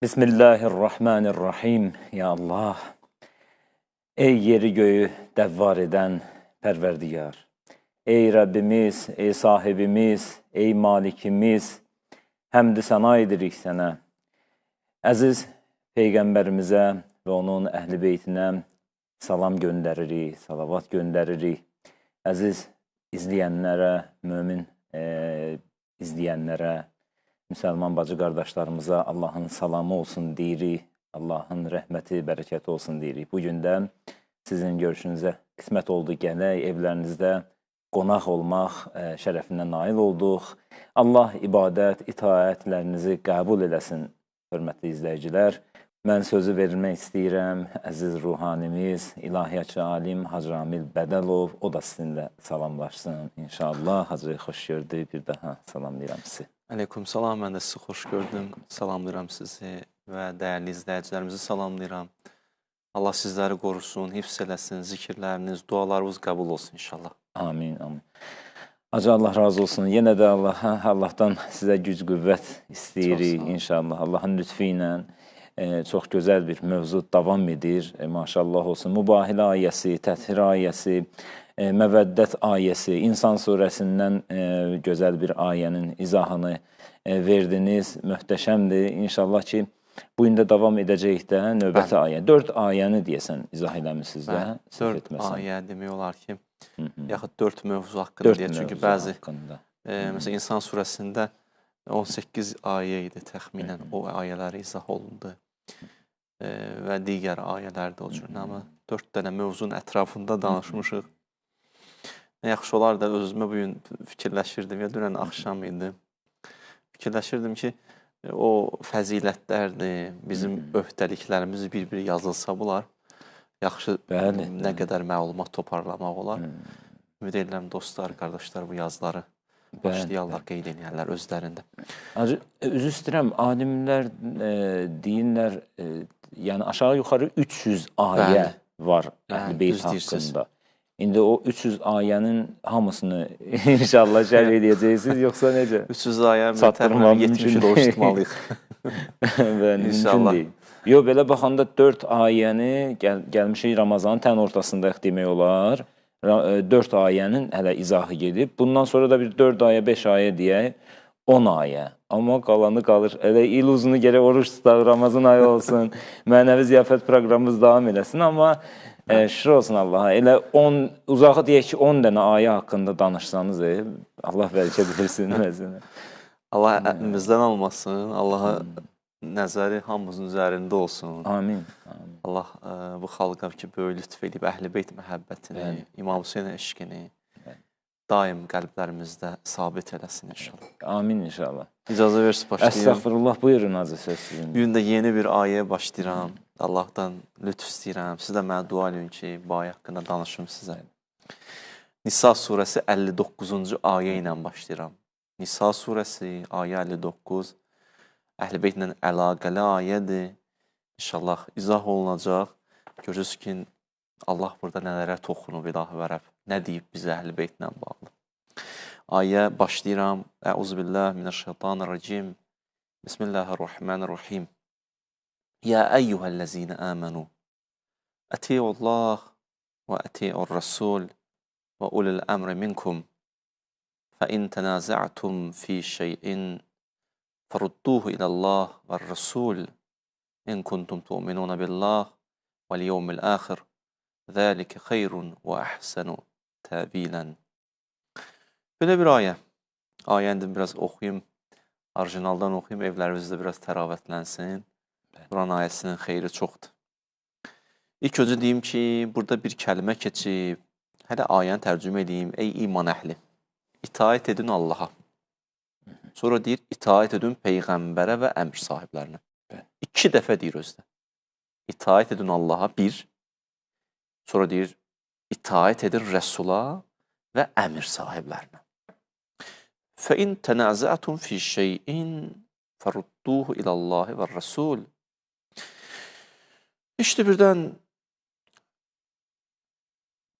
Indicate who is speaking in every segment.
Speaker 1: Bismillahirrahmanirrahim. Ya Allah. Ey yeri göğü devvar eden Perverdigar. Ey Rəbbimiz, ey sahibimiz, ey malikimiz. Həmd-i səna edirik sənə. Əziz Peyğəmbərimizə və onun əhl-i beytinə salam göndəririk, salavat göndəririk. Əziz izləyənlərə, mömin izləyənlərə, müsəlman bacı qardaşlarımıza Allahın salamı olsun deyirik. Allahın rəhməti, bərəkəti olsun deyirik. Bugün də sizin görüşünüzə qismət oldu gələk, evlərinizdə qonaq olmaq şərəfinə nail olduq. Allah ibadət, itaətlərinizi qəbul eləsin, hörmətli izləyicilər. Mən sözü verilmək istəyirəm, əziz ruhanimiz, ilahiyyatçı alim Hacı Ramil Bədəlov, o da sizinlə salamlaşsın. İnşallah, Hacı, xoş gördük, bir daha salamlayıram sizi.
Speaker 2: Aleyküm salam, mən də sizi xoş gördüm, salamlayıram sizi və dəyərli izləyicilərimizi salamlayıram. Allah sizləri qorusun, hifz eləsin, zikirləriniz, dualarınız qəbul olsun inşallah.
Speaker 1: Amin, amin. Hacı, Allah razı olsun. Yenə də Allahdan sizə güc, qüvvət istəyirik inşallah. Allahın lütfü ilə çox gözəl bir mövzu davam edir. Maşallah olsun. Mübahilə ayəsi, təthir ayəsi, Məvəddət ayəsi, İnsan surəsindən gözəl bir ayənin izahını verdiniz. Möhtəşəmdir. İnşallah ki, bu gün də davam edəcəyik də növbəti ayə. 4 ayəni deyəsən izah eləmişsiniz də.
Speaker 2: 4 ayə demək olar ki, yaxud 4 mövzu haqqında deyək. Çünki bəzi, məsələn, İnsan surəsində 18 ayə idi təxminən, o ayələri izah olundu və digər ayələr də o cür. Amma 4 dənə mövzunun ətrafında danışmışıq. Nə yaxşı olar da özümə bugün fikirləşirdim, ya dünən axşam idi. Fikirləşirdim ki, o fəzilətlərdir, bizim öhdəliklərimiz bir-bir yazılsa bular, yaxşı nə qədər məlumat toparlamaq olar. Ümid edirəm dostlar, qardaşlar bu yazıları başlayarlar, qeyd edirlər özlərində.
Speaker 1: Hacı, üzr istəyirəm, alimlər deyirlər, yəni aşağı yuxarı 300 ayə var Əhl-i Beyt haqqında. İndi o 300 ayənin hamısını inşallah şərh edəcəksiniz, yoxsa necə?
Speaker 2: 300 ayə mütəmməl 70 il oruçmalıyıq.
Speaker 1: İnşallah. Yox, belə baxanda 4 ayəni gəlmişik Ramazanın tən ortasındayıq demək olar. 4 ayənin hələ izahı gedib. Bundan sonra da bir 4 ayə, 5 ayə deyək, 10 ayə. Amma qalanı qalır. Elə il uzunu gərək oruç tutaq, Ramazan ayı olsun, mənəvi ziyafət proqramımız davam eləsin. Amma şükür olsun Allaha. Elə uzağı deyək ki, 10 dənə ayə haqqında danışsanız, Allah bərəkət versin.
Speaker 2: Allah əlimizdən almasın, Allaha nəzəri hamımızın üzərində olsun.
Speaker 1: Amin.
Speaker 2: Allah bu xalqa ki, böyük lütf edib Əhl-i Beyt məhəbbətini, İmam Hüseyin eşqini daim qəlblərimizdə sabit eləsin inşallah.
Speaker 1: Amin inşallah.
Speaker 2: İcazə versin başlayayım.
Speaker 1: Əstəğfirullah, buyurun azı söz sizin.
Speaker 2: Bugün də yeni bir ayəyə başlayıram. Allahdan lütf istəyirəm. Siz də mənə dua edin ki, bu ayə haqqında danışım sizə. Nisa surəsi 59-cu ayə ilə başlayıram. Nisa surəsi, ayə 59. Əhl-i Beytlə əlaqəli ayədir. İnşallah izah olunacaq. Görürsünüz ki, Allah burada nələrə toxunub ilahı-vərəb. Nə deyib bizə Əhl-i Beytlə bağlı. Ayə başlayıram. Əuzubillah minəşşeytanirracim. Bismillahirrahmanirrahim. Ya eyyuhəl-ləzine əmənu. Əti'ullah və əti'ur-rəsul və ulil-əmri minkum. Fəin tənaza'tum fi şeyin فرudduhu ilallah və rəsul in kuntum tu'minuna billah vəl yevmil əxir zəlikə xeyrun və əhsənu təvilən. Belə bir ayə. Ayəni biraz oxuyum, orijinaldan oxuyum, evlərimizdə biraz təravətlənsin. Quran ayəsinin xeyri çoxdur. İlk öncə deyim ki, burada bir kəlmə keçib, hələ ayəni tərcümə edeyim. Ey iman əhli, itaət edin Allaha. Sonra deyir, itaət edin Peyğəmbərə və əmr sahiblərinə. 2 dəfə deyir özdə. İtaət edin Allaha, 1. Sonra deyir, itaət edin Rəsula və əmr sahiblərinə. Fəin tənəzətum fi şeyin fərudduhu ilallahi və rəsul. İşte birdən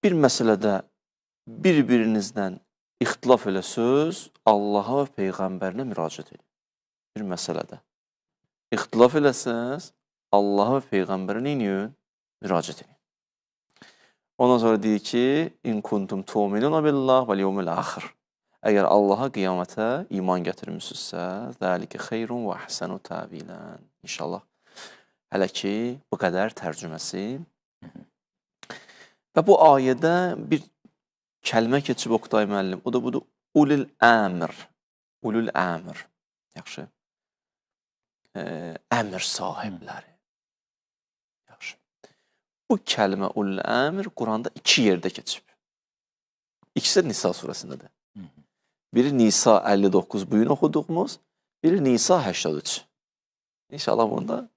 Speaker 2: bir məsələdə bir-birinizdən ixtilaf elə söz Allaha və Peyğəmbərinə müraciət edin. Bir məsələdə. ixtilaf eləsəz, Allaha və Peyğəmbərə neyin? Müraciət edin. Ondan sonra deyir ki, in kuntum tu'minuna billah vel yevmil axir. Əgər Allaha, qiyamətə iman gətirmisinizsə, zəlikə xeyrun və əhsənu təvilən. İnşallah. Hələ ki, bu qədər tərcüməsi. Və bu ayədə bir kəlmə keçib Oqtay müəllim. O da budur. Ulul əmr. Ulul əmr. Yaxşı. Əmr sahibləri. Yaxşı. Bu kəlmə ulul əmr Quranda 2 yerdə keçib. İkisi də Nisa surəsindədir. Biri Nisa 59 bu gün oxuduğumuz, biri Nisa 83. İnşallah bunda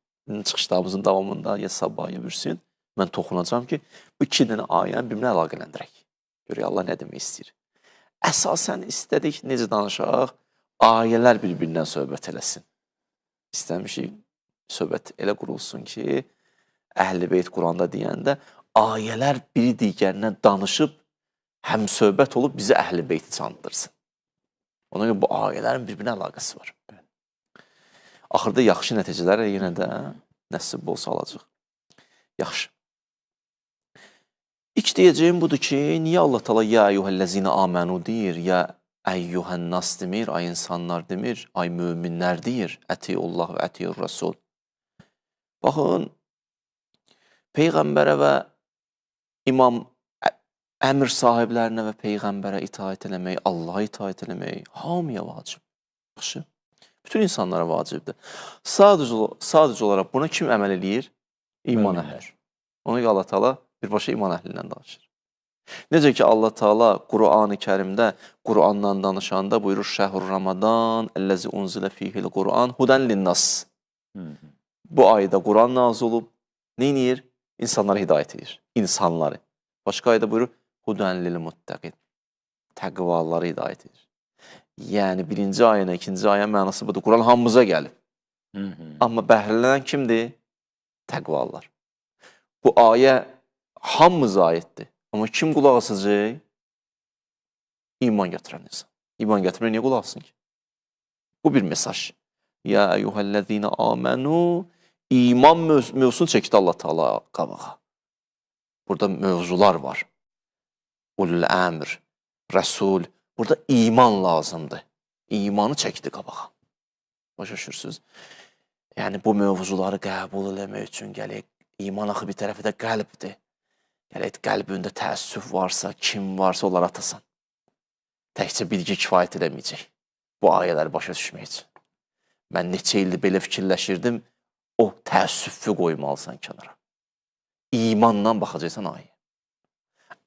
Speaker 2: çıxışlarımızın davamında ya sabah ya birsin mən toxunacağım ki, bu 2 dənə ayəni bir-birinə əlaqələndirək. Görək Allah nə demək istəyir. Əsasən istədik necə danışaq, ayələr bir-birindən söhbət eləsin. İstəmişik söhbət elə qurulsun ki, Əhl-i Beyt Quranda deyəndə ayələr biri digərinə danışıb, həm söhbət olub bizi Əhl-i Beyti çandırsın. Ona görə bu ayələrin bir-birinə əlaqəsi var. Axırda yaxşı nəticələr yenə də nəsib olsa alacaq. Yaxşı. İlk deyəcəyim budur ki, niyə Allah Teala ya eyyuhəl-ləzina amanu deyir, ya əyyuhən-nas demir, ay insanlar demir, ay möminlər deyir, ətiyullah və ətiyur-rasul. Baxın, Peyğəmbərə və imam əmr sahiblərinə və Peyğəmbərə itaət eləmək, Allaha itaət eləmək hamıya vacib. Yaxşı. Bütün insanlara vacibdir. Sadəcə olaraq buna kim əməl eləyir? İman əhli. Ona görə Allah Teala birbaşa iman əhlindən danışır. Necə ki Allah Teala Qur'an-ı Kərimdə Qur'andan danışanda buyurur Şəhr Ramadan əlləzi unzilə fihil Qur'an hudən linnas. Bu ayda Qur'an nazil olub nə edir? İnsanlara hidayət edir. İnsanları. Başqa ayda buyurur hudən lil muttəqin. Təqvaları hidayət edir. Yəni birinci ayına, ikinci ayın mənası budur. Quran hamımıza gəlib. Amma bəhrələnən kimdir? Təqvalılar. Bu ayə hamımıza aiddir. Amma kim qulaq asacaq? İman gətirən insan. İman gətirən niyə qulaq asın ki? Bu bir mesaj. Ya eyyuhəl-ləzina amanu iman mövzusunu çəkdi Allah Teala qabağa. Burada mövzular var. Ulul əmr, rəsul. Burada iman lazımdır. İmanı çəkdi qabağa. Başa düşürsünüz? Yəni bu mövzuları qəbul eləmək üçün gələk. İman axı bir tərəfi də qəlbdir. Gələk qəlbində təəssüf varsa, kim varsa onları atasan. Təkcə bilgi kifayət eləməyəcək. Bu ayələri başa düşmək üçün. Mən neçə ildir belə fikirləşirdim, o təəssüfü qoymalısan kənara. İmanla baxacaqsan ayə.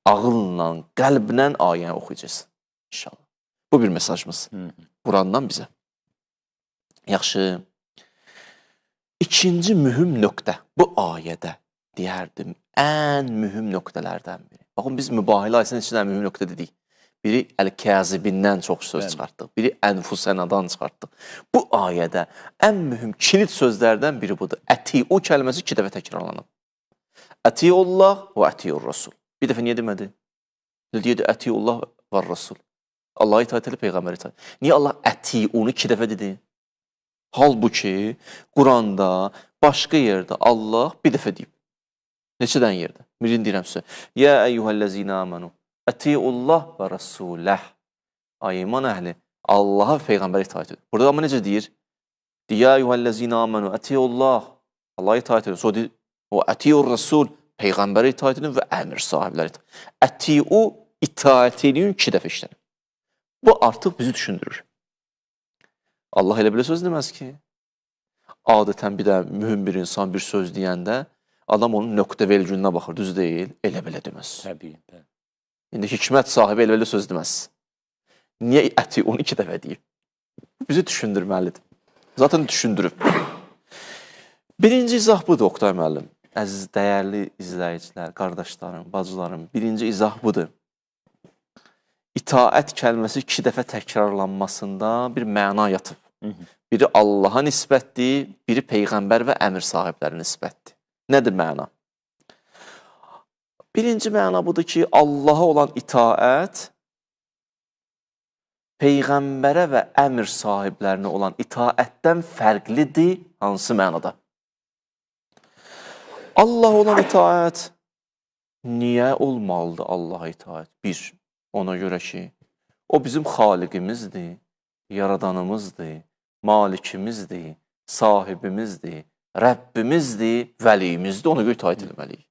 Speaker 2: Ağılla, qəlblə ayəni oxuyacaqsın. İnşallah. Bu bir mesajımız. Qurandan bizə. Yaxşı. İkinci mühüm nöqtə. Bu ayədə deyərdim, ən mühüm nöqtələrdən biri. Baxın, biz mübahilə ayəsinin içindən mühüm nöqtə dedik. Biri Əl-Kəzibindən çox söz çıxartdıq. Biri Ənfusənadan çıxartdıq. Bu ayədə ən mühüm kilit sözlərdən biri budur. Əti-u kəlməsi 2 dəfə təkrarlanıb. Əti-ullah və əti-ur-rasul. Bir dəfə niyə demədi? Deyirdi, əti-ullah və rasul. Allah'a itaat edip Peyğəmbərə itaat. Niyə Allah əti-unu 2 dəfə dedi? Halbuki Quranda başqa yerdə Allah bir dəfə deyib. Neçədən yerdə? Birini deyirəm sizə. Ya eyyuhəl-ləzina amanu əti-ullah və rasuləh. Ay iman əhli, Allaha və Peyğəmbərə itaat edin. Burada amma necə deyir? Ya eyyuhəl-ləzina amanu əti-ullah. Allah'a itaat edin. Sonra deyir, o əti-ur-rasul. Peyğəmbərə itaat edin və əmr sahibləri itaat edin. Əti-u itaat edin 2 dəfə işlənir. Bu artıq bizi düşündürür. Allah elə belə söz deməz ki. Adətən bir də mühüm bir insan bir söz deyəndə adam onun nöqtə vergülünə baxır, düz deyil, elə belə deməz.
Speaker 1: Təbii.
Speaker 2: İndi hikmət sahibi elə belə söz deməz. Niyə əti onu 2 dəfə deyib? Bizi düşündürməlidir. Zaten düşündürüb. Birinci izah budur Oqtay müəllim. Əziz, dəyərli izləyicilər, qardaşlarım, bacılarım, birinci izah budur. İtaət kəlməsi 2 dəfə təkrarlanmasında bir məna yatıb. Biri Allaha nisbətdir, biri Peyğəmbər və əmr sahibləri nisbətdir. Nədir məna? Birinci məna budur ki, Allaha olan itaət Peyğəmbərə və əmr sahiblərinə olan itaətdən fərqlidir hansı mənada? Allah olan itaət niyə olmalıdır Allaha itaət? Bir, ona görə ki, o bizim xaliqimizdir, yaradanımızdır, malikimizdir, sahibimizdir, Rəbbimizdir, vəliyimizdir, ona görə itaət etməliyik.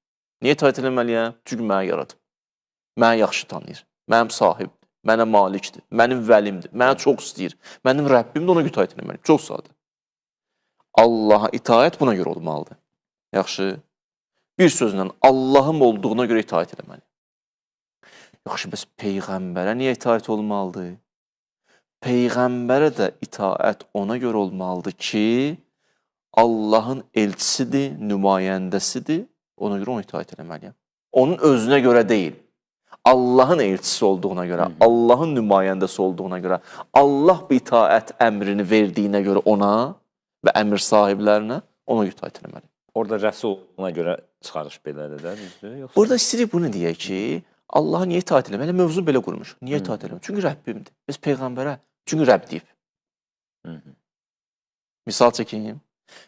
Speaker 2: Niyə itaət etməliyəm? Çünki mənə yaradıb, mənə yaxşı tanıyır, mənim sahibdir, mənə malikdir, mənim vəlimdir, mənə çox istəyir, mənim Rəbbimdir, ona görə itaət etməliyim. Çox sadə. Allaha itaət buna görə olmalıdır. Yaxşı. Bir sözlə, Allahım olduğuna görə itaət etməliyim. Yaxşı, bəs Peyğəmbərə niyə itaət olmalıdır? Peyğəmbərə də itaət ona görə olmalıdır ki, Allahın elçisidir, nümayəndəsidir, ona görə ona itaət etməliyəm. Onun özünə görə deyil, Allahın elçisi olduğuna görə, Allahın nümayəndəsi olduğuna görə, Allah bu itaət əmrini verdiyinə görə ona və əmr sahiblərinə ona itaət etməliyəm.
Speaker 1: Orada rəsuluna görə çıxarış belədir də, düzdür? Yoxsa?
Speaker 2: Burada istəyirik bunu deyək ki, Allaha niyə itaət eləmək? Elə mövzu belə qurmuş. Niyə itaət eləmək? Çünki Rəbbimdir. Biz Peyğəmbərə, çünki Rəbb deyib. Misal çəkeyim.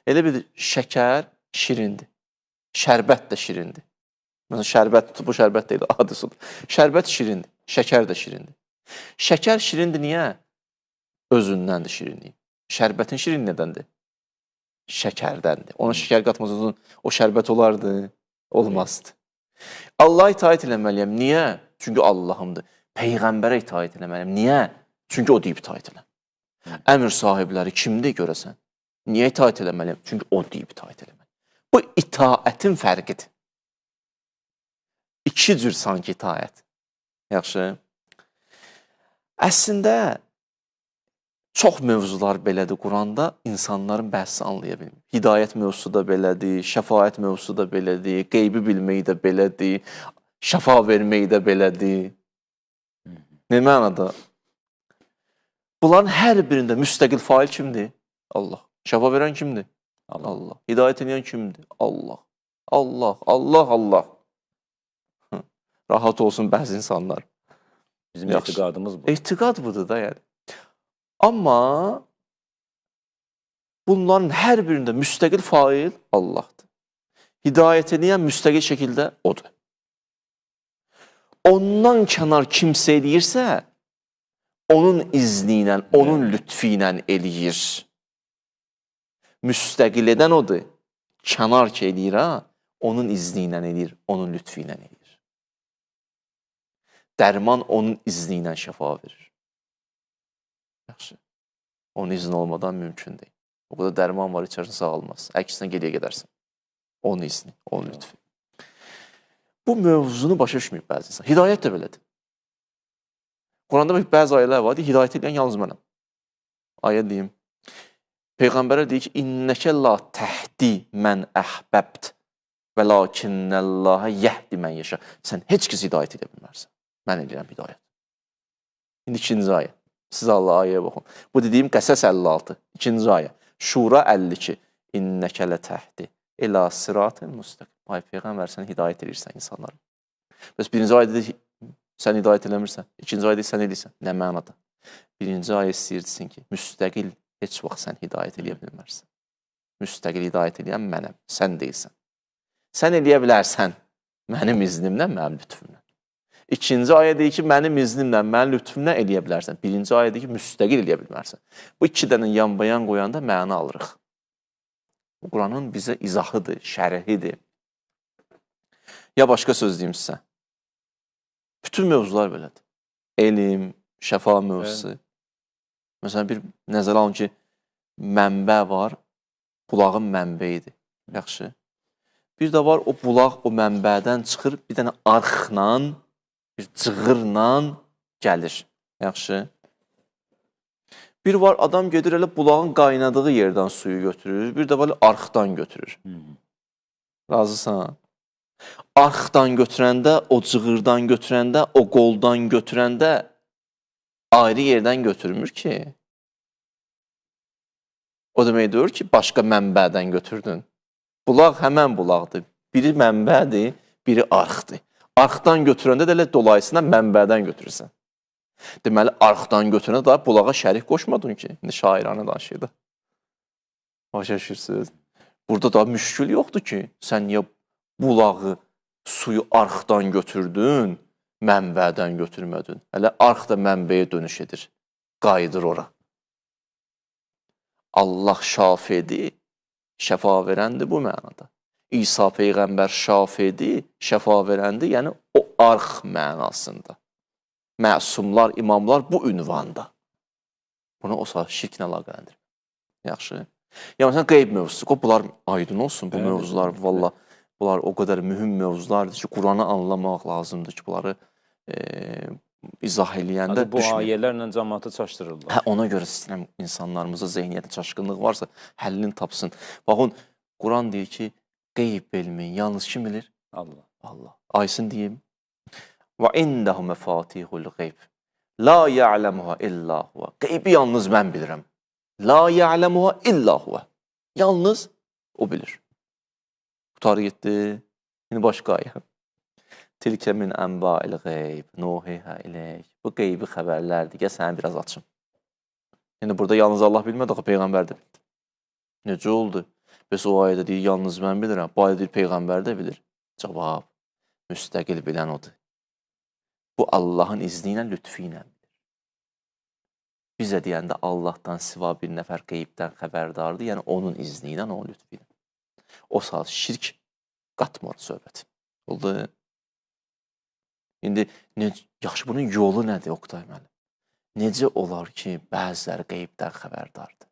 Speaker 2: Elə bir şəkər şirindir. Şərbət də şirindir. Məsələn, şərbət, bu şərbət deyil, adi sudur. Şərbət şirindir, şəkər də şirindir. Şəkər şirindir niyə? Özündəndir şirinliyi. Şərbətin şirin nədəndir? Şəkərdəndir. Ona şəkər qatmasın, o şərbət olardı, olmazdı. Allaha itaət eləməliyəm. Niyə? Çünki Allahımdır. Peyğəmbərə itaət eləməliyəm. Niyə? Çünki o deyib itaət elə. Əmr sahibləri kimdir görəsən? Niyə itaət eləməliyəm? Çünki o deyib itaət eləməliyəm. Bu itaətin fərqidir. İki cür sanki itaət. Yaxşı. Əslində, çox mövzular belədir Quranda, insanların bəhsi anlaya bilmir. Hidayət mövzusu da belədir, şəfaət mövzusu da belədir, qeybi bilmək də belədir, şəfa vermək də belədir. Ne mənada? Bunların hər birində müstəqil fail kimdir? Allah. Şəfa verən kimdir? Allah. Hidayət edən kimdir? Allah. Allah, Allah, Allah. Rahat olsun bəzi insanlar.
Speaker 1: Bizim etiqadımız bu.
Speaker 2: Etiqad budur da yəni. Amma bunların hər birində müstəqil fail Allahdır. Hidayət edən müstəqil şəkildə odur. Ondan kənar kimsə eləyirsə, onun izni ilə, onun lütfi ilə eləyir. Müstəqil edən odur. Kənar ki eləyir, onun izni ilə eləyir, onun lütfi ilə eləyir. Dərman onun izni ilə şəfa verir. Yaxşı. Onun izni olmadan mümkün deyil. O qədər dərman var, içərsin sağalmaz. Əksinə geriyə gedərsən. Onun izni, onun lütfi. Bu mövzunu başa düşməyib bəzi insan. Hidayət də belədir. Quranda bəzi ayələr var, hidayət edən yalnız mənəm. Ayə deyim. Peyğəmbərə deyir ki, İnnəkə la təhdi mən əhbəbt və lakinnəllaha yəhdi mən yaşa. Sən heç kəs hidayət edə bilmərsən. Mən edirəm hidayət. İndi ikinci ayə. Siz Allah ayəyə baxın. Bu dediyim Qəsəs 56. İkinci ayə. Şura 52. İnnəkə lə təhdi ilə sıratın müstəqim. Ay Peyğəmbər, sən hidayət edirsən insanlara. Bəs birinci ayədə deyir, sən hidayət eləmirsən. İkinci ayədə sən edirsən. Nə mənada? Birinci ayə istəyirsin ki, müstəqil heç vaxt sən hidayət eləyə bilmərsən. Müstəqil hidayət eləyən mənəm, sən deyilsən. Sən eləyə bilərsən mənim iznimlə, mənim lütfümlə. İkinci ayə deyir ki, mənim iznimlə, mənim lütfümlə eləyə bilərsən. Birinci ayə deyir ki, müstəqil eləyə bilmərsən. Bu iki dənə yan-bayan qoyanda məna alırıq. Bu Quranın bizə izahıdır, şərhidir. Ya başqa söz deyim sizə. Bütün mövzular belədir. Elm, şəfa mövzusu. Məsələn, bir nəzərə alın ki, mənbə var, bulağın mənbəyidir. Yaxşı. Bir də var, o bulaq o mənbədən çıxır, bir dənə arxla, bir cığırla gəlir. Yaxşı. Bir var, adam gedir, elə bulağın qaynadığı yerdən suyu götürür, bir də var, arxdan götürür. Razısan? Arxdan götürəndə, o cığırdan götürəndə, o qoldan götürəndə ayrı yerdən götürmür ki. O demək deyir ki, başqa mənbədən götürdün. Bulaq həmən bulaqdır. Biri mənbədir, biri arxdır. Arxdan götürəndə də elə dolayısıyla mənbədən götürürsən. Deməli, arxdan götürənə da bulağa şərik qoşmadın ki. İndi şairanə danışıydı. Başa düşürsünüz? Burada da müşkül yoxdur ki, sən niyə bulağı, suyu arxdan götürdün, mənbədən götürmədin. Hələ arx da mənbəyə dönüş edir. Qayıdır ora. Allah şafidir, şəfa verəndir bu mənada. İsa Peyğəmbər şafidir, şəfa verəndir, yəni o arx mənasında. Məsumlar, imamlar bu ünvanda. Buna o saat şirklə əlaqələndir. Yaxşı. Yəni, məsələn, qeyb mövzusu, bunlar aydın olsun, bu mövzular, valla, bunlar o qədər mühüm mövzulardır ki, Quranı anlamaq lazımdır ki, bunları izah eləyəndə
Speaker 1: bu ayələrlə cəmaatı çaşdırırlar.
Speaker 2: Hə, ona görə istəyirəm insanlarımıza zehniyyətə çaşqınlıq varsa, həllini tapsın. Baxın, Quran deyir ki, qeyb elmi yalnız kim bilir?
Speaker 1: Allah.
Speaker 2: Allah. Aysin deyim. Və indəhu məfatihul qeyb. La ya'lemuha illa huve. Qeybi yalnız mən bilirəm. La ya'lemuha illa huve. Yalnız o bilir. Qutarı getdi. Şimdi başqa ayə. Tilkə min ənba'il qeyb. Nuhihə iləyk. Bu qeybi xəbərlərdir. Gəl səni biraz açım. Yəni burada yalnız Allah bilmədi, axı Peyğəmbər də bildi. Necə oldu? Bəs o ayədə deyir, yalnız mən bilirəm. Bu ayədə deyir, Peyğəmbər də bilir. Cavab, müstəqil bilən odur. Bu Allahın izni ilə, lütfi ilə bilir. Bizə deyəndə Allahdan siva bir nəfər qeybdən xəbərdardır, yəni onun izni ilə, onun lütfi ilə. O saat şirk qatmır söhbət. Oldu. İndi yaxşı, bunun yolu nədir, Oqtay müəllim? Necə olar ki, bəziləri qeybdən xəbərdardır?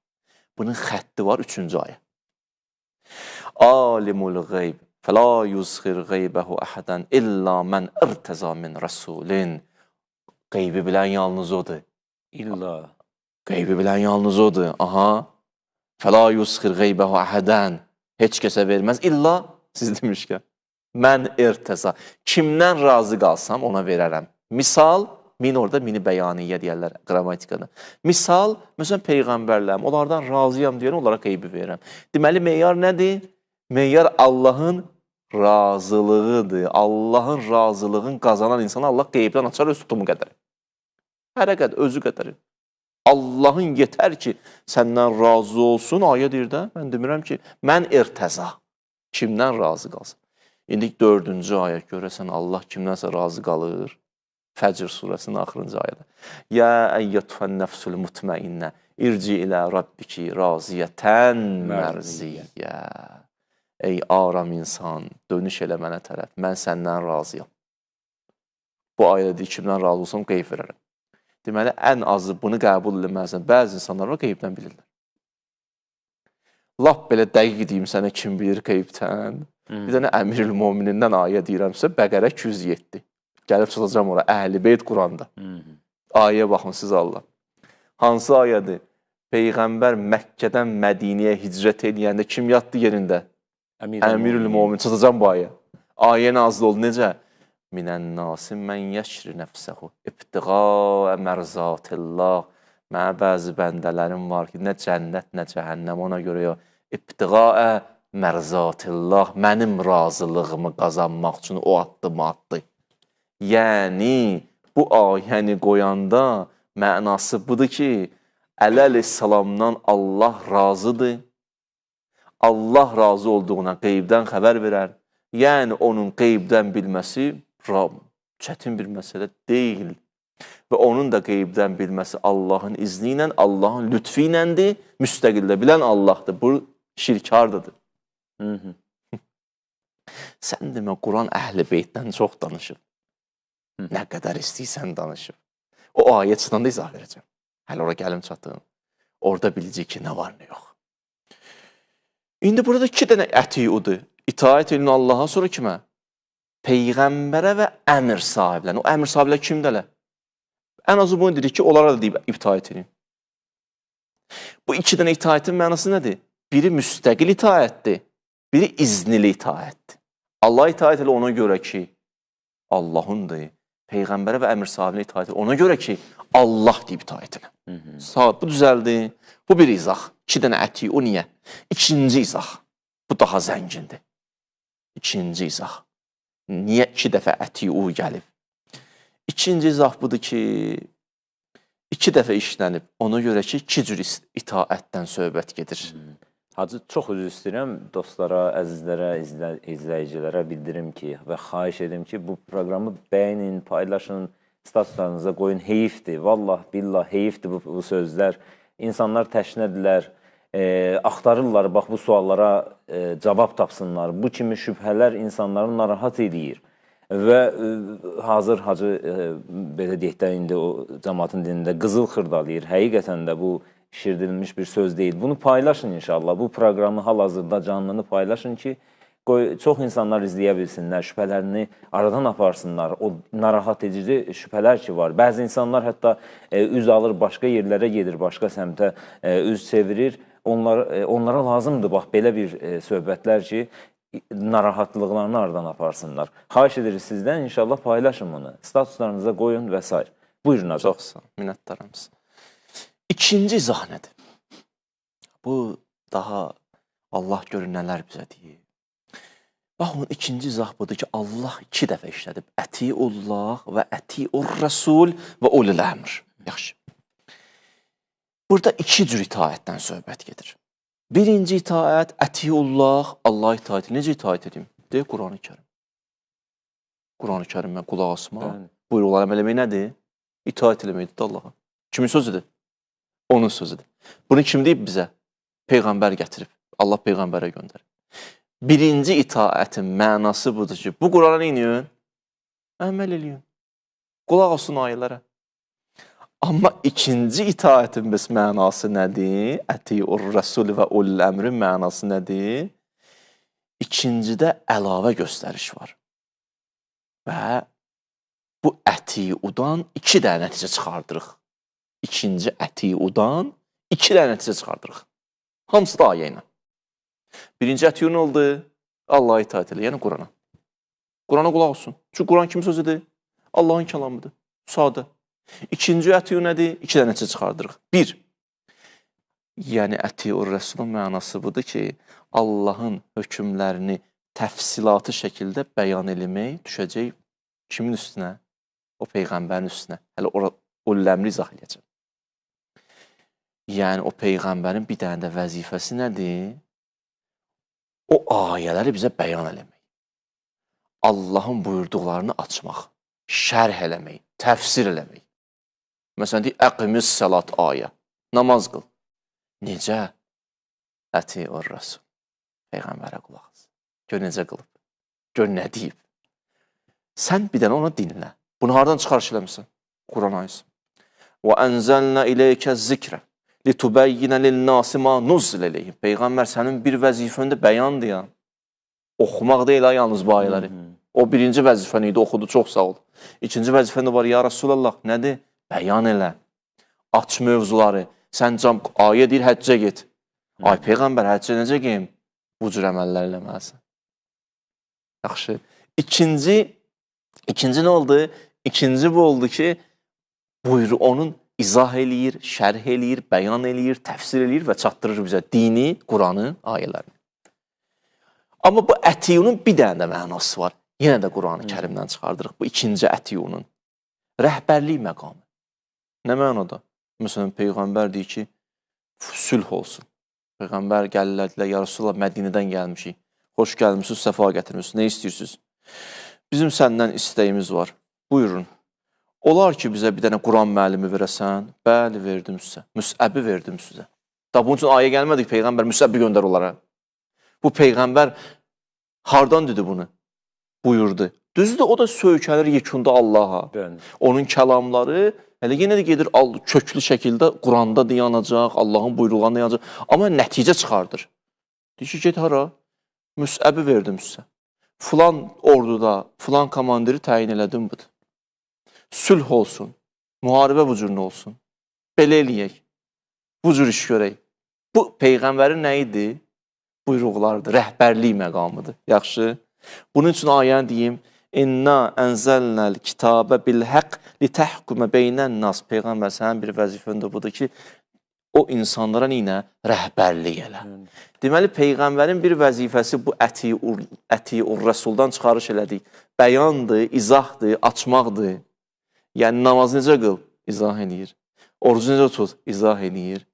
Speaker 2: Bunun xətti var, 3-cü ayə. Alimul qeyb, fəla yuzxir qeybəhu əhədən illa mən irtəza min rəsulin. Qeybi bilən yalnız odur.
Speaker 1: İlla.
Speaker 2: Qeybi bilən yalnız odur. Aha. Fəla yuzxir qeybəhu əhədən. Heç kəsə verməz. İlla, siz demişkən, mən irtəza. Kimdən razı qalsam, ona verərəm. Misal, min orada mini bəyaniyə deyərlər qrammatikada. Misal, məsələn, Peyğəmbərlərim, onlardan razıyam deyən, onlara qeybi verirəm. Deməli, meyar nədir? Meyar Allahın razılığıdır. Allahın razılığını qazanan insana Allah qeybdən açar öz tutumu qədəri. Hərə qədər, özü qədəri. Allahın yetər ki, səndən razı olsun, ayə deyir də, mən demirəm ki, mən irtəza. Kimdən razı qalsın? İndi 4-cü ayə görəsən, Allah kimdənsə razı qalır. Fəcr surəsinin axırıncı ayədə. Yə əyyətufən nəfsul mutmainnə irci ilə rabbiki raziyətən mərziyyə. Ey aram insan, dönüş elə mənə tərəf. Mən səndən razıyam. Bu ayədə deyir, kimdən razı olsam, qeyb verərəm. Deməli, ən azı bunu qəbul edilməzsən. Bəzi insanlar var, qeybdən bilirlər. Lap belə dəqiq deyim sənə, kim bilir qeybdən. Bir dənə Əmirül-Mominindən ayə deyirəmsə, Bəqərə 207. Gəlib çıxacam ora, Əhl-i Beyt Quranda. Ayəyə baxın siz Allah. Hansı ayədir? Peyğəmbər Məkkədən Mədiniyə hicrət edəndə kim yatdı yerində? Əmirül-Momin. Çıxacam bu ayə. Ayə nazil oldu. Necə? Minən nasim mən yəşri nəfsəhu ibtiğa mərzatillah. Mənə bəzi bəndələrim var ki, nə cənnət, nə cəhənnəm, ona görə yox. İbtiğa mərzatillah. Mənim razılığımı qazanmaq üçün o addımı atdı. Yəni, bu ayəni qoyanda mənası budur ki, Əleyhisselamdan Allah razıdır. Allah razı olduğuna qeybdən xəbər verər. Yəni, onun qeybdən bilməsi çətin bir məsələ deyil. Və onun da qeybdən bilməsi Allahın izni ilə, Allahın lütfi iləndir, müstəqildə bilən Allahdır. Bu şirkardır. Sən demə, Quran Əhl-i Beytdən çox danışıb. Nə qədər istəyirsən danışıb. O ayə çıxanda izah verəcəm. Hələ ora gəlim çatım. Orada biləcək ki, nə var, nə yox. İndi burada 2 dənə ətiudur. İtaət edin Allaha, sonra kimə? Peyğəmbərə və əmr sahiblərinə. O əmr sahiblər kimdələr? Ən azı bunu dedik ki, onlara da deyib itaət edin. Bu 2 dənə itaətin mənası nədir? Biri müstəqil itaətdir, biri iznili itaətdir. Allah itaət elə ona görə ki, Allahındır. Peyğəmbərə və əmr sahibinə itaət elə ona görə ki, Allah deyib itaət elə. Bu düzəldi. Bu bir izah. 2 dənə əti, o niyə? 2-ci izah. Bu daha zəngindir. 2-ci izah. Niyə 2 dəfə əti, o gəlib? 2-ci izah budur ki, 2 dəfə işlənib. Ona görə ki, 2 cür itaətdən söhbət gedir.
Speaker 1: Hacı, çox üzr istəyirəm dostlara, əzizlərə, izləyicilərə bildirim ki və xahiş edim ki, bu proqramı bəyənin, paylaşın, statuslarınıza qoyun. Heyifdir, vallah, billah, heyifdir bu sözlər. İnsanlar təşnədirlər, axtarırlar, bax bu suallara cavab tapsınlar. Bu kimi şübhələr insanları narahat edir. Və hazır hacı, belə deyək də, indi o cəmaatın dilində qızıl xırdalayır. Həqiqətən də bu şişirdilmiş bir söz deyil. Bunu paylaşın inşallah. Bu proqramı hal-hazırda canlını paylaşın ki, çox insanlar izləyə bilsinlər, şübhələrini aradan aparsınlar. O narahat edici şübhələr ki var. Bəzi insanlar hətta üz alır, başqa yerlərə gedir, başqa səmtə üz çevirir. Onlara lazımdır, bax, belə bir söhbətlər ki, narahatlıqlarını aradan aparsınlar. Xahiş edirik sizdən, inşallah paylaşın bunu. Statuslarınıza qoyun və s. Buyurun hacı.
Speaker 2: Çox sağ ol, minnətdaram sizə. İkinci izah nədir? Bu daha Allah görür nələr bizə deyir. Baxın, ikinci izah budur ki, Allah 2 dəfə işlədib. Ətiullah və ətiur-rəsul və ulul əmr. Yaxşı. Burada 2 cür itaətdən söhbət gedir. Birinci itaət, ətiullah, Allah itaəti. Necə itaət edeyim? Deyək, Quran-ı Kərim. Quran-ı Kərimə qulaq asma. Buyruqlar əməl eləmək nədir? İtaət eləməkdir Allaha. Kimin sözüdür? Onun sözüdür. Bunu kim deyib bizə? Peyğəmbər gətirib. Allah Peyğəmbərə göndərib. Birinci itaətin mənası budur ki, bu Qurana neyin? Əməl eləyin. Qulaq olsun ayələrə. Amma ikinci itaətin biz mənası nədir? Ətiur-rəsul və ulul əmrin mənası nədir? İkincidə əlavə göstəriş var. Və bu ətiudan 2 dənə nəticə çıxardırıq. İkinci ətiudan 2 dənə nəticə çıxardırıq. Hamısı da ayə ilə. Birinci ətiu nə oldu? Allah'a itaət elə, yəni Qurana. Qurana qulaq olsun. Çünki Quran kim sözüdür? Allahın kəlamıdır. Sadə. İkinci ətiu nədir? 2 dənə nəticə çıxardırıq. 1. Yəni ətiur-rəsulun mənası budur ki, Allahın hökmlərini təfsilatı şəkildə bəyan eləmək düşəcək kimin üstünə? O Peyğəmbərin üstünə. Hələ ulul əmri izah edəcəm. Yəni, o Peyğəmbərin bir dənə də vəzifəsi nədir? O ayələri bizə bəyan eləmək. Allahın buyurduqlarını açmaq, şərh eləmək, təfsir eləmək. Məsələn, deyək, əqimiz səlat ayə, namaz qıl. Necə? Ətiur-rəsul. Peyğəmbərə qulaq as. Gör necə qılıb. Gör nə deyib. Sən bir dənə ona dinlə. Bunu hardan çıxarış eləmişsən? Quran ayəsi. وَأَنْزَلْنَا إِلَيْكَ الذِّكْرَ لِتُبَيِّنَ لِلنَّاسِ مَا نُزِّلَ إِلَيْهِمْ. Peyğəmbər sənin bir vəzifəndə bəyandır ya. Oxumaq deyil ha, yalnız bu ayələri. O birinci vəzifən idi, oxudu, çox sağ ol. İkinci vəzifəndə var, ya Rasulallah, nədir? Bəyan elə. Aç mövzuları. Sən cam ayə deyir, həccə get. Ay Peyğəmbər, həccə necə geyim? Bu cür əməllər eləməlisən. Yaxşı. İkinci nə oldu? İkinci bu oldu ki, buyur, onun izah eləyir, şərh eləyir, bəyan eləyir, təfsir eləyir və çatdırır bizə dini, Quranı, ayələrini. Amma bu ətiyunun bir dənə də mənası var. Yenə də Quran-ı Kərimdən çıxardırıq bu ikinci ətiyunun. Rəhbərlik məqamı. Nə mənada? Məsələn, Peyğəmbər deyir ki, sülh olsun. Peyğəmbər gəlirlər, ya Rasulullah, Mədinədən gəlmişik. Xoş gəlmişsiniz, səfa gətirmişsiniz. Nə istəyirsiniz? Bizim səndən istəyimiz var. Buyurun. Olar ki, bizə bir dənə Quran müəllimi verəsən? Bəli, verdim sizə. Müsəbbi verdim sizə. Da bunun üçün ayə gəlmədik, Peyğəmbər müsəbbi göndər onlara. Bu Peyğəmbər hardan dedi bunu? Buyurdu. Düzdür, o da söykənir yekunda Allaha. Onun kəlamları hələ yenə də gedir köklü şəkildə Quranda dayanacaq, Allahın buyruğunda dayanacaq. Amma nəticə çıxardır. Deyir ki, get hara? Müsəbbi verdim sizə. Filan orduda, filan komandiri təyin elədim budur. Sülh olsun, müharibə bu cür nə olsun? Belə eləyək, bu cür iş görək. Bu, Peyğəmbərin nə idi? Buyruqlardır, rəhbərlik məqamıdır. Yaxşı. Bunun üçün ayəni deyim, İnna ənzəlnəl kitabə bil-həq li-təhkumə beynən-nas. Peyğəmbər sənin bir vəzifəndə budur ki, o insanlara neynə? Rəhbərlik elə. Deməli, Peyğəmbərin bir vəzifəsi bu əti-ur-rəsuldan çıxarış elədik. Bəyandır, izahdır, açmaqdır. Yəni, namaz necə qıl? İzah edir. Orucu necə tut? İzah eləyir.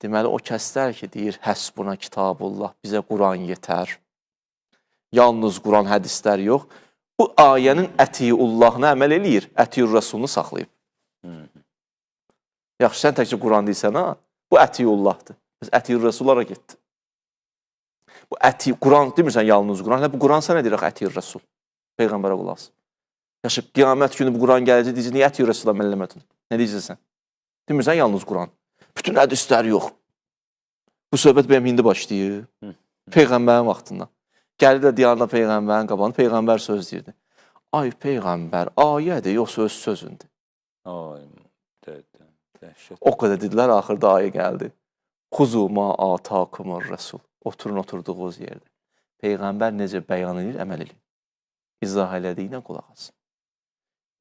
Speaker 2: Deməli, o kəslər ki, deyir, həsbuna kitabullah, bizə Quran yetər. Yalnız Quran, hədislər yox. Bu ayənin ətiullahına əməl eləyir, ətiur rəsulunu saxlayıb. Yaxşı, sən təkcə Quran deyirsən, ha? Bu ətiullahdır. Biz ətiur rəsullara getdi. Bu Quran demirsən yalnız Quran. Bu Quran sənə deyir, ətiur rəsul. Peyğəmbərə qulaq as. Yaxşı, qiyamət günü bu Quran gələcək, deyəcək, niyə ətiur rəsula əməl eləmədin? Nə deyəcəksən? Demirsən yalnız Quran. Bütün hədislər yox. Bu söhbət benim indi başlayıb. Peyğəmbərin vaxtından. Gəlir də diyarda Peyğəmbərin qabağında, Peyğəmbər söz deyirdi. Ay Peyğəmbər, ayədir, yoxsa öz sözündür.
Speaker 1: Ay, dəhşət.
Speaker 2: O qədər dedilər, axırda ayə gəldi. Xuzu ma atakumur rəsul. Oturun oturduğunuz yerdə. Peyğəmbər necə bəyan edir, əməl edir. İzah elədiyinə qulaq asın.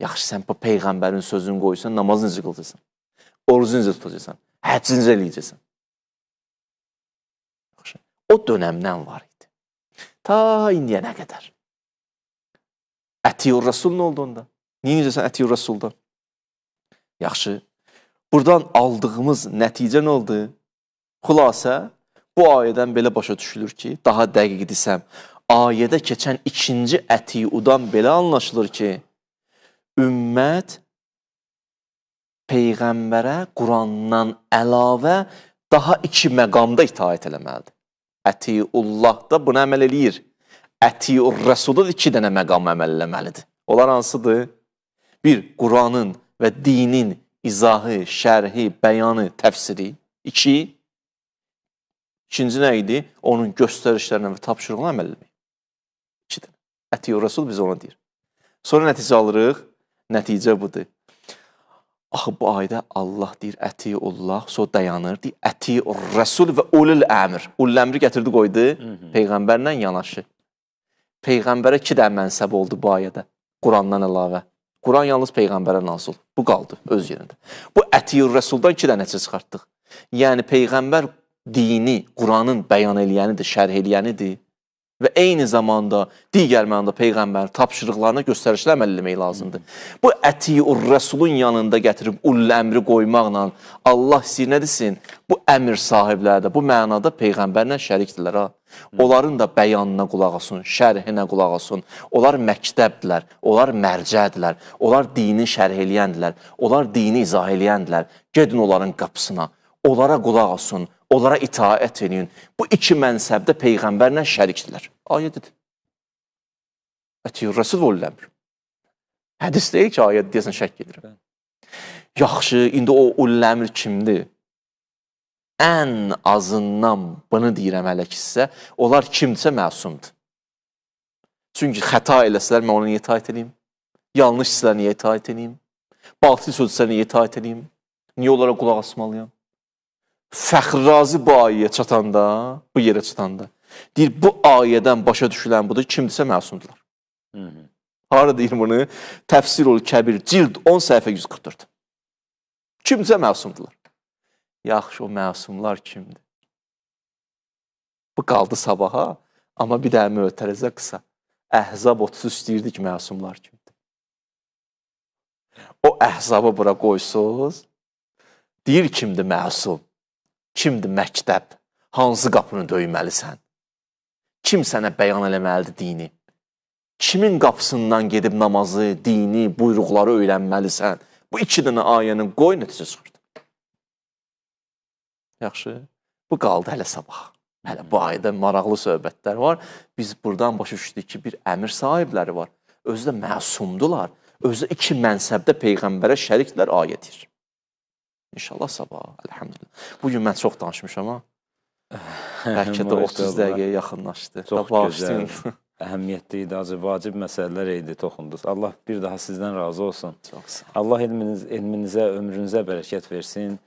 Speaker 2: Yaxşı, sən bu Peyğəmbərin sözünü qoysan, namazı necə qılacaqsan? Orucu necə tutacaqsan? Həcci necə eləyəcəksən? Yaxşı, o dönəmdən var idi. Ta indiyə nə qədər? Ətiur Rəsul nə oldu onda? Niyə necəsən Ətiur Rəsulda? Yaxşı, buradan aldığımız nəticə nə oldu? Xülasə, bu ayədən belə başa düşülür ki, daha dəqiq desəm, ayədə keçən ikinci ətiudan belə anlaşılır ki, ümmət Peyğəmbərə Qurandan əlavə daha iki məqamda itaət eləməlidir. Ətiullahda buna əməl eləyir. Ətiur Rəsulda da iki dənə məqam əməl eləməlidir. Onlar hansıdır? Bir, Quranın və dinin izahı, şərhi, bəyanı, təfsiri. İkinci nə idi? Onun göstərişlərinə və tapşırığına əməl eləmək. İki dənə. Ətiur Rəsul biz ona deyir. Sonra nəticə alırıq. Nəticə budur. Axı, bu ayda Allah deyir, ətiullah, sonra dayanır, deyir, ətiur rəsul və ulul əmr. Ulul əmri gətirdi, qoydu, Peyğəmbərlə yanaşı. Peyğəmbərə iki də mənsəb oldu bu ayədə, Qurandan əlavə. Quran yalnız Peyğəmbərə nazil. Bu qaldı öz yerində. Bu ətiur rəsuldan iki də nəticə çıxartdıq. Yəni, Peyğəmbər dini, Quranın bəyan eləyənidir, şərh eləyənidir və eyni zamanda digər mənada Peyğəmbərin tapşırıqlarına göstərişlə əməl eləmək lazımdır. Bu ətiur rəsulun yanında gətirib ulul əmri qoymaqla Allah istəyir nə desin? Bu əmr sahibləri də bu mənada Peyğəmbərlə şərikdirlər. Onların da bəyanına qulaq asın, şərhinə qulaq asın. Onlar məktəbdilər, onlar mərcədirlər, onlar dini şərh eləyəndirlər, onlar dini izah eləyəndirlər. Gedin onların qapısına, onlara qulaq asın. Onlara itaət edin. Bu iki mənsəbdə Peyğəmbərlə şərikdirlər. Ayədir. Ətiur Rəsul və ulul əmr. Hədis deyil ki, ayət deyəsən şəkk edirəm. Yaxşı, indi o ulul əmr kimdir? Ən azından bunu deyirəm hələ ki sizə, onlar kimdirsə məsumdur. Çünki xəta eləsələr, mən ona niyə itaət edeyim? Yanlış sizlər niyə itaət edeyim? Batıl sözlər niyə itaət edeyim? Niyə onlara qulaq asmalıyam? Fəxr-Razi bu ayəyə çatanda, bu yerə çatanda, deyir, bu ayədən başa düşülən budur, kimdirsə məsumdular. Hara deyir bunu? Təfsirul Kəbir, cild 10 səhifə 144. Kimdirsə məsumdular. Yaxşı, o məsumlar kimdir? Bu qaldı sabaha, amma bir dənə mötərəzə qısa. Əhzab 33 deyirdi ki, məsumlar kimdir? O əhzabı bura qoysuz, deyir kimdir məsum? Kimdir məktəb? Hansı qapını döyməlisən? Kim sənə bəyan eləməlidir dini? Kimin qapısından gedib namazı, dini, buyruqları öyrənməlisən? Bu iki dənə ayənin qoy nəticə çıxırdı. Yaxşı, bu qaldı hələ sabah. Hələ bu ayda maraqlı söhbətlər var. Biz buradan başa düşdük ki, bir əmir sahibləri var. Özü də məsumdular. Özü də iki mənsəbdə Peyğəmbərə şəriklər ayədir. İnşallah sabah, əlhamdülillah. Bugün mən çox danışmışam, amma bəlkə də 30 dəqiqəyə yaxınlaşdı.
Speaker 1: Çox gözəl, əhəmiyyətli idi, vacib məsələlər idi, toxundunuz. Allah bir daha sizdən razı olsun.
Speaker 2: Çox sağ olun.
Speaker 1: Allah elminizə, ömrünüzə bərəkət versin.